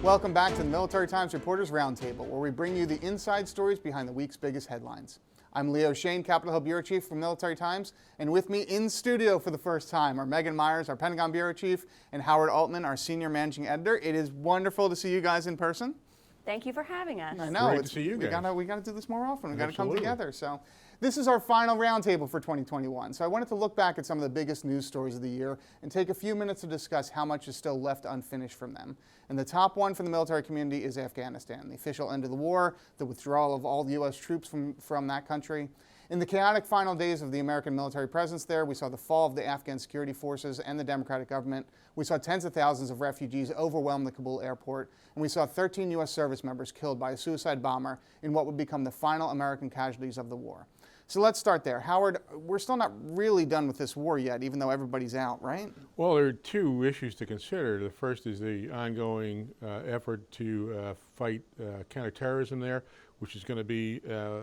Welcome back to the Military Times Reporters Roundtable, where we bring you the inside stories behind the week's biggest headlines. I'm Leo Shane, Capitol Hill Bureau Chief from Military Times, and with me in studio for the first time are Megan Myers, our Pentagon Bureau Chief, and Howard Altman, our Senior Managing Editor. It is wonderful to see you guys in person. Thank you for having us. I know. Great to see you guys. We gotta do this more often. We gotta come Absolutely. together. So this is our final roundtable for 2021. So I wanted to look back at some of the biggest news stories of the year and take a few minutes to discuss how much is still left unfinished from them. And the top one for the military community is Afghanistan, the official end of the war, the withdrawal of all the U.S. troops from that country. In the chaotic final days of the American military presence there, we saw the fall of the Afghan security forces and the democratic government. We saw tens of thousands of refugees overwhelm the Kabul airport, and we saw 13 U.S. service members killed by a suicide bomber in what would become the final American casualties of the war. So let's start there. Howard, we're still not really done with this war yet, even though everybody's out, right? Well, there are two issues to consider. The first is the ongoing effort to fight counterterrorism there, which is going to be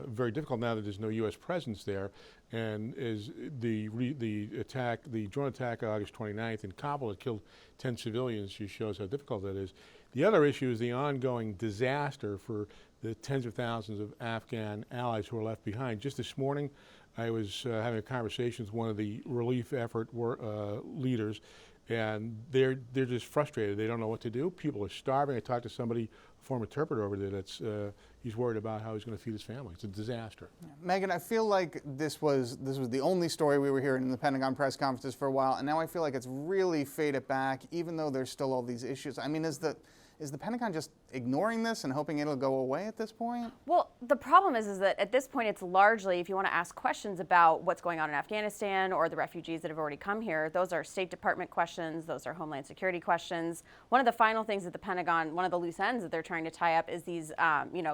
very difficult now that there's no U.S. presence there. And is the drone attack on August 29th in Kabul that killed 10 civilians just shows how difficult that is. The other issue is the ongoing disaster for the tens of thousands of Afghan allies who are left behind. Just this morning, I was having a conversation with one of the relief effort leaders, and they're just frustrated. They don't know what to do. People are starving. I talked to somebody, a former interpreter over there, that's he's worried about how he's going to feed his family. It's a disaster. Megan, I feel like this was the only story we were hearing in the Pentagon press conferences for a while, and now I feel like it's really faded back, even though there's still all these issues. I mean, is the Pentagon just ignoring this and hoping it'll go away at this point? Well, the problem is that at this point it's largely, if you want to ask questions about what's going on in Afghanistan or the refugees that have already come here, those are State Department questions, those are Homeland Security questions. One of the final things that the Pentagon, one of the loose ends that they're trying to tie up is these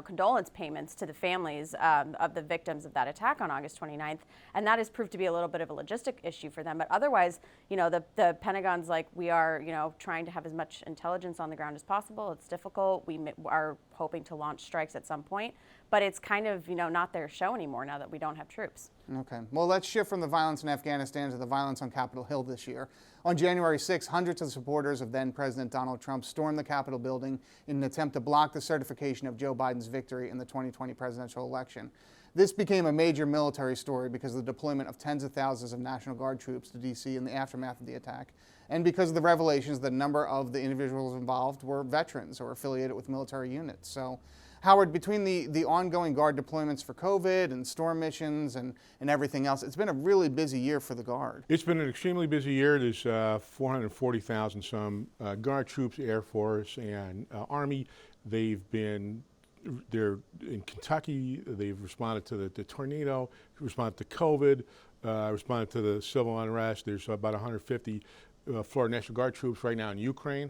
condolence payments to the families of the victims of that attack on August 29th. And that has proved to be a little bit of a logistic issue for them. But otherwise, the Pentagon's like, we are, trying to have as much intelligence on the ground as possible. It's difficult. We are hoping to launch strikes at some point, but it's kind of, not their show anymore now that we don't have troops. Okay. Well, let's shift from the violence in Afghanistan to the violence on Capitol Hill this year. On January 6, hundreds of supporters of then-President Donald Trump stormed the Capitol building in an attempt to block the certification of Joe Biden's victory in the 2020 presidential election. This became a major military story because of the deployment of tens of thousands of National Guard troops to D.C. in the aftermath of the attack, and because of the revelations that a number of the individuals involved were veterans or affiliated with military units. So, Howard, between the ongoing Guard deployments for COVID and storm missions and everything else, it's been a really busy year for the Guard. It's been an extremely busy year. There's 440,000 some Guard troops, Air Force, and Army. They're in Kentucky. They've responded to the tornado, responded to COVID, responded to the civil unrest. There's about 150 Florida National Guard troops right now in Ukraine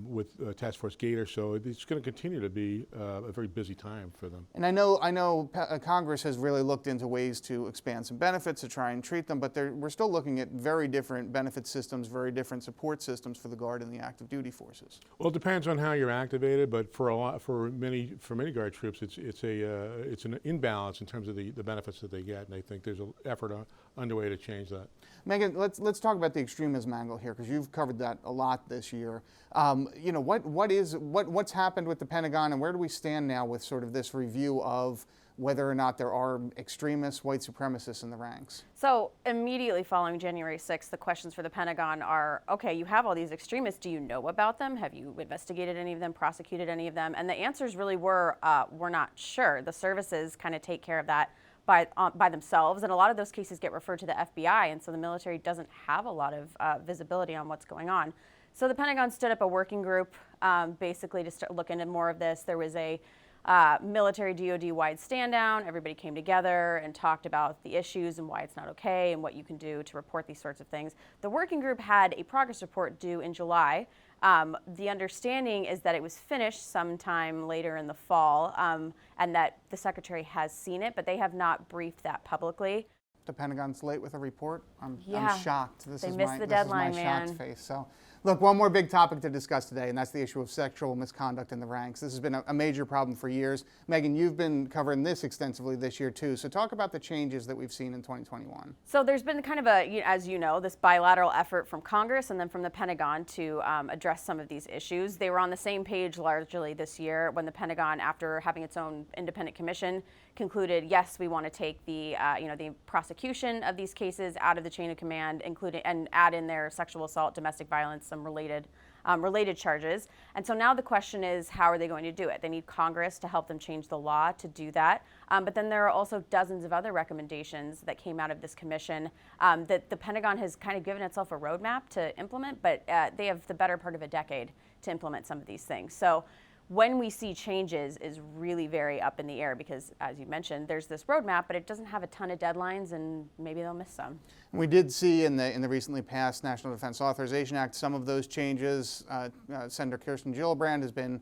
with Task Force Gator. So it's going to continue to be a very busy time for them. And I know Congress has really looked into ways to expand some benefits to try and treat them, but we're still looking at very different benefit systems, very different support systems for the Guard and the active duty forces. Well, it depends on how you're activated, but for many Guard troops, it's an imbalance in terms of the benefits that they get, and I think there's an effort underway to change that. Megan, let's talk about the extremism angle here, because you've covered that a lot this year. What's happened with the Pentagon, and where do we stand now with sort of this review of whether or not there are extremists, white supremacists in the ranks? So immediately following January 6th, the questions for the Pentagon are, okay, you have all these extremists. Do you know about them? Have you investigated any of them, prosecuted any of them? And the answers really were, we're not sure. The services kind of take care of that by themselves, and a lot of those cases get referred to the FBI, and so the military doesn't have a lot of visibility on what's going on. So the Pentagon stood up a working group basically to start looking into more of this. There was a military DoD-wide stand-down. Everybody came together and talked about the issues and why it's not okay and what you can do to report these sorts of things. The working group had a progress report due in July. The understanding is that it was finished sometime later in the fall, and that the Secretary has seen it, but they have not briefed that publicly. The Pentagon's late with a report? I'm Yeah. shocked. They missed the deadline, man. Shocked face. So, Look, one more big topic to discuss today, and that's the issue of sexual misconduct in the ranks. This has been a major problem for years. Megan, you've been covering this extensively this year too. So talk about the changes that we've seen in 2021. So there's been kind of as you know, this bilateral effort from Congress and then from the Pentagon to address some of these issues. They were on the same page largely this year when the Pentagon, after having its own independent commission, concluded, yes, we want to take the the prosecution of these cases out of the chain of command, including and add in their sexual assault, domestic violence, some related charges. And so now the question is, how are they going to do it? They need Congress to help them change the law to do that. But then there are also dozens of other recommendations that came out of this commission that the Pentagon has kind of given itself a roadmap to implement, but they have the better part of a decade to implement some of these things. So when we see changes is really very up in the air because, as you mentioned, there's this roadmap, but it doesn't have a ton of deadlines, and maybe they'll miss some. We did see in the recently passed National Defense Authorization Act some of those changes. Senator Kirsten Gillibrand has been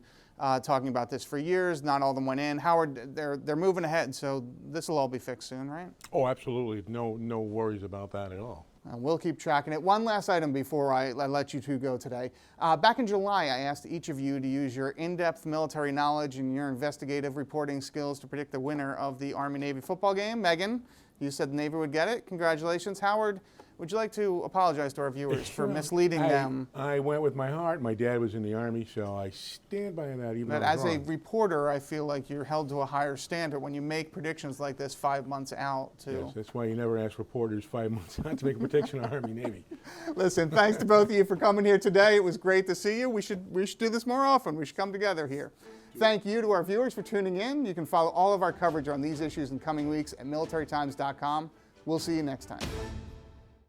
talking about this for years. Not all of them went in. Howard, they're moving ahead, so this will all be fixed soon, right? Oh, absolutely. No worries about that at all. We'll keep tracking it. One last item before I let you two go today. Back in July, I asked each of you to use your in-depth military knowledge and your investigative reporting skills to predict the winner of the Army-Navy football game. Megan, you said the Navy would get it. Congratulations. Howard, would you like to apologize to our viewers for misleading them? I went with my heart. My dad was in the Army, so I stand by that even But though I was as a wrong. reporter, I feel like you're held to a higher standard when you make predictions like this 5 months out, too. Yes, that's why you never ask reporters 5 months out to make a prediction on Army Navy. Listen, thanks to both of you for coming here today. It was great to see you. We should do this more often. We should come together here. Thank you to our viewers for tuning in. You can follow all of our coverage on these issues in coming weeks at militarytimes.com. We'll see you next time.